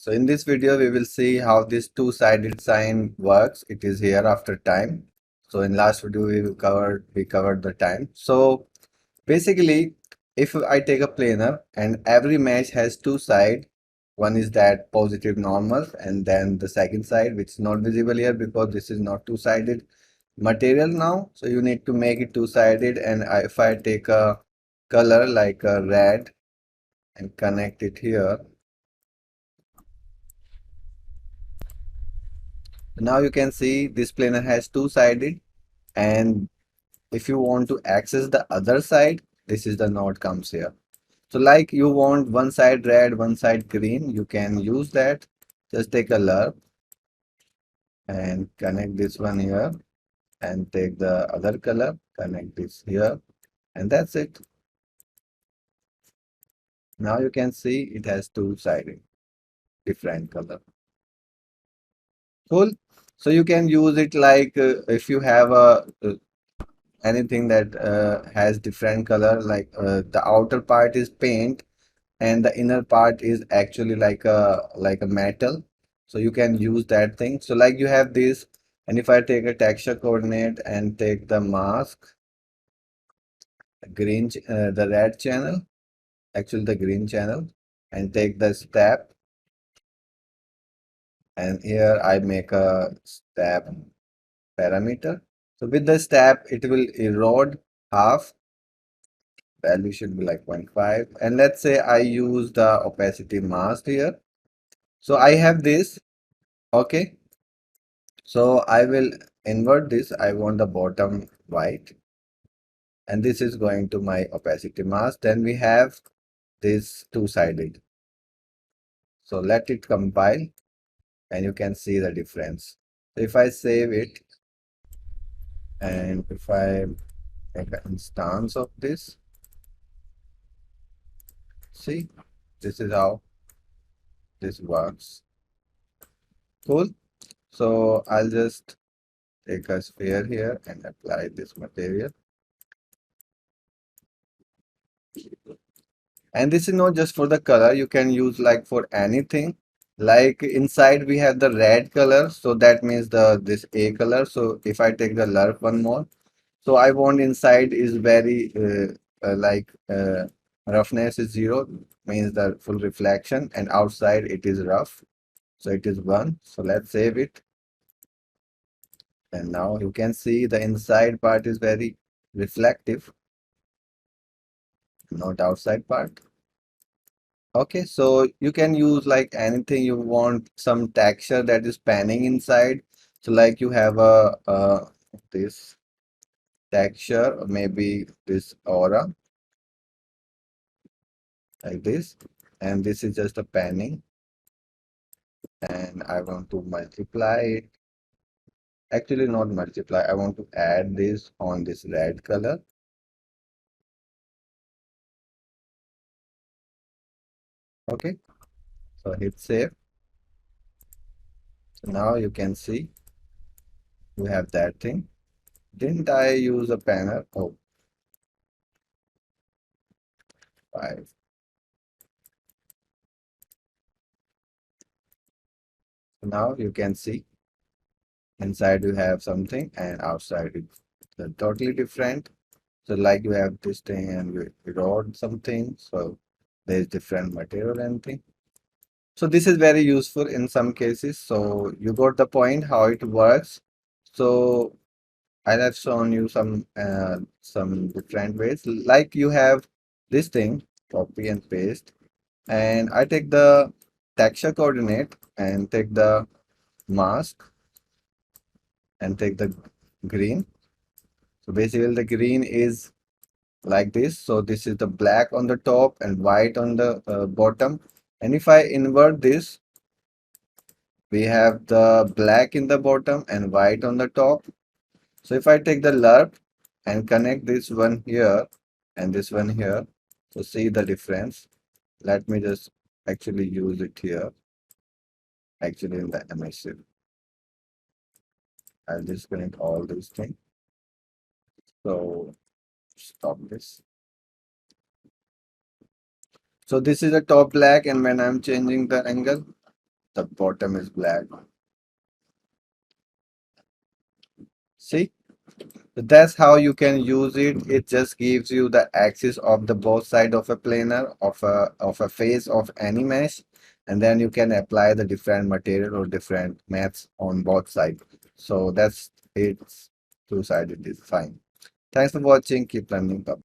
So in this video, we will see how this two-sided sign works. It is here after time. So in last video, we covered the time. So basically, if I take a planar and every mesh has two sides, one is that positive normal and then the second side, which is not visible here because this is not two-sided material now. So you need to make it two-sided. And if I take a color like a red and connect it here, now you can see this planar has two-sided, and if you want to access the other side, this is the node comes here. So like you want one side red, one side green, you can use that. Just take a lerp and connect this one here and take the other color, connect this here, and that's it. Now you can see it has two-sided, different color. Cool. So you can use it like if you have a anything that has different color, like the outer part is paint and the inner part is actually like a metal, so you can use that thing. So like you have this, and if I take a texture coordinate and take the mask, the red channel, actually the green channel, and take the step, and here I make a step parameter. So with the step it will erode half, value should be like 0.5, and let's say I use the opacity mask here. So I have this. Okay, so I will invert this. I want the bottom white, and this is going to my opacity mask. Then we have this two-sided. So let it compile and you can see the difference. So if I save it and if I make an instance of this, see, this is how this works. Cool. So I'll just take a sphere here and apply this material. And this is not just for the color, you can use like for anything. Like inside we have the red color, so that means this A color. So if I take the Lerp one more, so I want inside is very roughness is 0, means the full reflection, and outside it is rough, so it is 1. So let's save it, and now you can see the inside part is very reflective, not outside part. Okay, so you can use like anything you want, some texture that is panning inside. So like you have this texture, or maybe this aura like this, and this is just a panning, and I want to multiply it. Actually, not multiply. I want to add this on this red color. Okay, so hit save. So now you can see you have that thing. Didn't I use a panel? Oh, 5. So now you can see inside you have something and outside it's totally different. So like you have this thing and you erode something, so there's different material and thing. So this is very useful in some cases. So you got the point how it works. So I have shown you some different ways. Like you have this thing, copy and paste, and I take the texture coordinate and take the mask and take the green. So basically the green is like this. So this is the black on the top and white on the bottom. And if I invert this, we have the black in the bottom and white on the top. So if I take the Lerp and connect this one here and this one here, so see the difference. Let me just actually use it here, actually in the emissive. I'll disconnect all these things. So stop this. So this is the top black, and when I'm changing the angle, the bottom is black. See? So that's how you can use it. It just gives you the axis of the both side of a planar of a face of any mesh, and then you can apply the different material or different maths on both sides. So that's it's two-sided design. Thanks for watching. Keep learning. Bye.